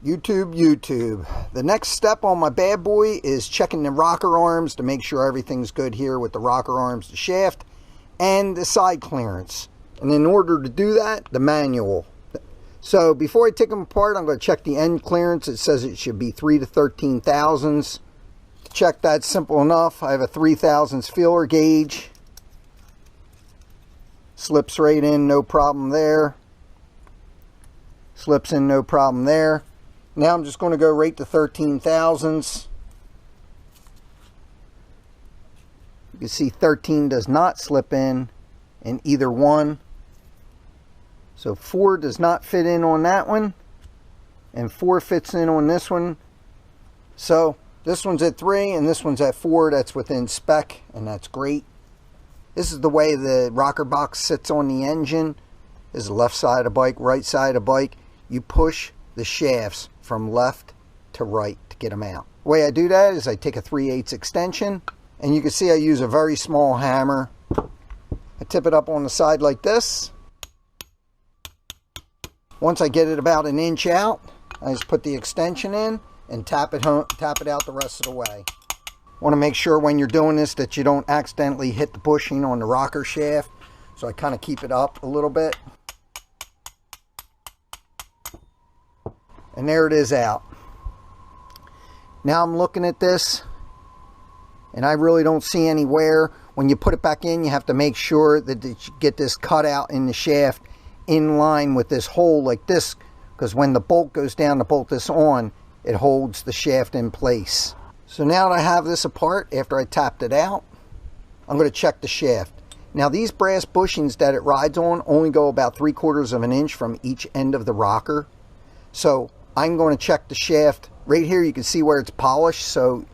YouTube. The next step on my bad boy is checking the rocker arms to make sure everything's good here with the rocker arms, the shaft, and the side clearance. And in order to do that, the manual. So before I take them apart, I'm going to check the end clearance. It says it should be 3 to 13 thousandths. To check that, simple enough. I have a 3 thousandths feeler gauge. Slips right in, no problem there. Slips in, no problem there. Now I'm just going to go right to 13 thousandths. You can see 13 does not slip in either one. So 4 does not fit in on that one, and 4 fits in on this one. So this one's at 3 and this one's at 4. That's within spec, and that's great. This is the way the rocker box sits on the engine. This is the left side of the bike, right side of the bike. You push the shafts from left to right to get them out. The way I do that is I take a 3/8 extension, and you can see I use a very small hammer. I tip it up on the side like this. Once I get it about an inch out, I just put the extension in and tap it out the rest of the way. Want to make sure when you're doing this that you don't accidentally hit the bushing on the rocker shaft, so I kind of keep it up a little bit. And there it is out. Now I'm looking at this, and I really don't see any wear. When you put it back in, you have to make sure that you get this cut out in the shaft in line with this hole like this, because when the bolt goes down to bolt this on, it holds the shaft in place. So now that I have this apart, after I tapped it out, I'm going to check the shaft. Now these brass bushings that it rides on only go about 3/4 of an inch from each end of the rocker. So I'm going to check the shaft. Right here you can see where it's polished, so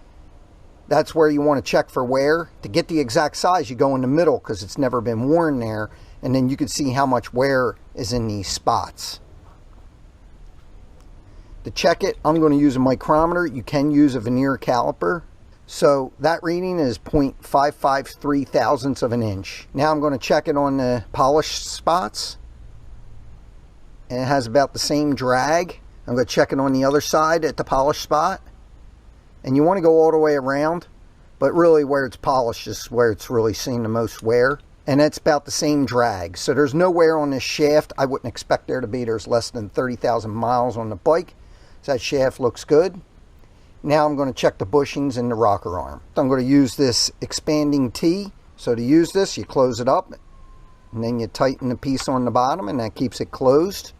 that's where you want to check for wear. To get the exact size, you go in the middle because it's never been worn there, and then you can see how much wear is in these spots. To check it, I'm going to use a micrometer. You can use a vernier caliper. So that reading is 0.553 thousandths of an inch. Now I'm going to check it on the polished spots, and it has about the same drag. I'm going to check it on the other side at the polished spot. And you want to go all the way around, but really where it's polished is where it's really seen the most wear. And that's about the same drag. So there's no wear on this shaft. I wouldn't expect there to be. There's less than 30,000 miles on the bike. So that shaft looks good. Now I'm going to check the bushings in the rocker arm. I'm going to use this expanding T. So to use this, you close it up, and then you tighten the piece on the bottom, and that keeps it closed.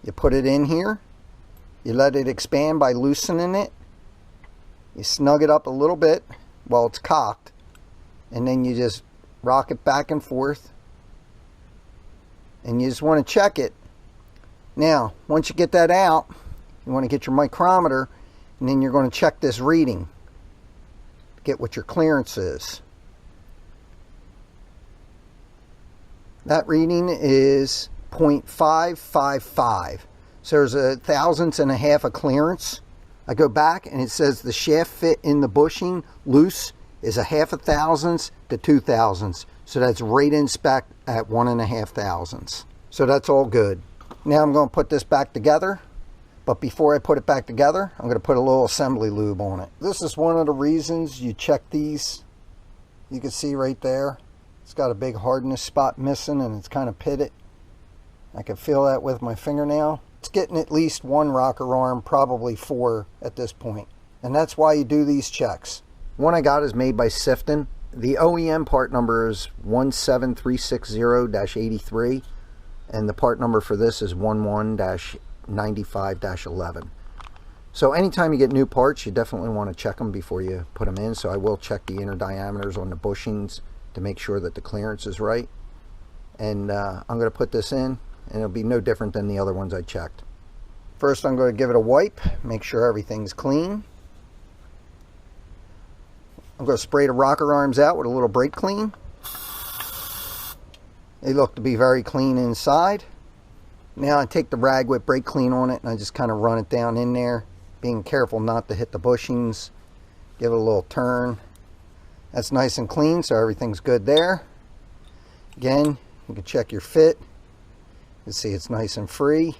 You put it in here. You let it expand by loosening it. You snug it up a little bit while it's cocked, and then you just rock it back and forth, and you just want to check it. Now once you get that out, you want to get your micrometer, and then you're going to check this reading to get what your clearance is. That reading is 0.555. So there's a thousandths and a half of clearance. I go back and it says the shaft fit in the bushing loose is a 0.5 thousandths to 2 thousandths. So that's right in spec at 1.5 thousandths. So that's all good. Now I'm going to put this back together. But before I put it back together, I'm going to put a little assembly lube on it. This is one of the reasons you check these. You can see right there, it's got a big hardness spot missing, and it's kind of pitted. I can feel that with my fingernail. It's getting at least 1 rocker arm, probably 4 at this point. And that's why you do these checks. One I got is made by Sifton. The OEM part number is 17360-83, and the part number for this is 11-95-11. So anytime you get new parts, you definitely want to check them before you put them in. So I will check the inner diameters on the bushings to make sure that the clearance is right. And I'm going to put this in, and it'll be no different than the other ones I checked. First I'm going to give it a wipe, make sure everything's clean. I'm going to spray the rocker arms out with a little brake clean. They look to be very clean inside. Now I take the rag with brake clean on it, and I just kind of run it down in there, being careful not to hit the bushings. Give it a little turn. That's nice and clean, so everything's good there. Again, you can check your fit. You can see it's nice and free.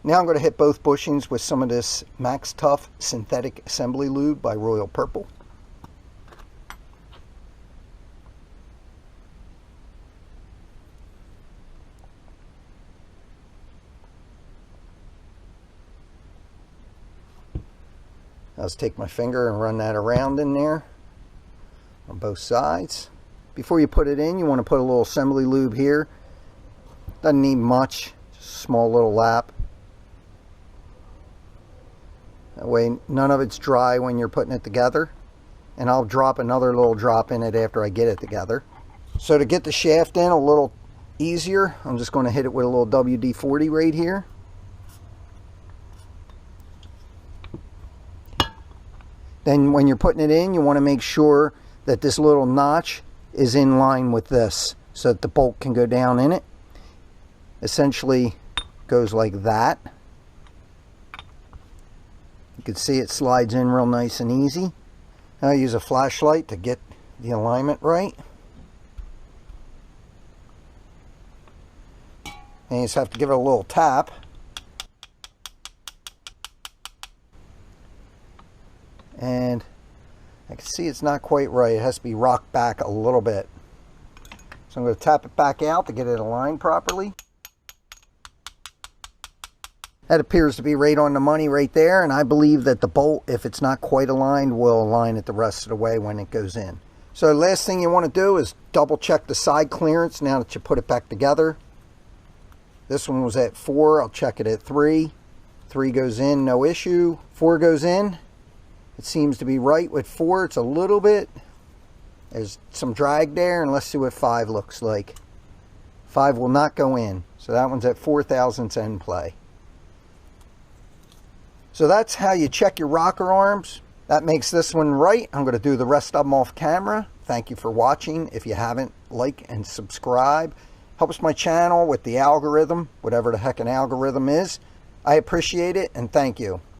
Now I'm going to hit both bushings with some of this Max Tough Synthetic Assembly Lube by Royal Purple. I'll just take my finger and run that around in there on both sides. Before you put it in, you want to put a little assembly lube here. Doesn't need much, just a small little lap. That way none of it's dry when you're putting it together. And I'll drop another little drop in it after I get it together. So to get the shaft in a little easier, I'm just going to hit it with a little WD-40 right here. Then when you're putting it in, you want to make sure that this little notch is in line with this so that the bolt can go down in it. Essentially goes like that. You can see it slides in real nice and easy. Now I use a flashlight to get the alignment right. And you just have to give it a little tap. And I can see it's not quite right. It has to be rocked back a little bit. So I'm going to tap it back out to get it aligned properly. That appears to be right on the money right there, and I believe that the bolt, if it's not quite aligned, will align it the rest of the way when it goes in. So the last thing you want to do is double check the side clearance now that you put it back together. This one was at 4, I'll check it at 3. 3 goes in, no issue. 4 goes in. It seems to be right with 4. It's a little bit, there's some drag there, and let's see what 5 looks like. 5 will not go in. So that one's at 4 thousandths end play. So that's how you check your rocker arms. That makes this one right. I'm going to do the rest of them off camera. Thank you for watching. If you haven't, like and subscribe. Helps my channel with the algorithm, whatever the heck an algorithm is. I appreciate it, and thank you.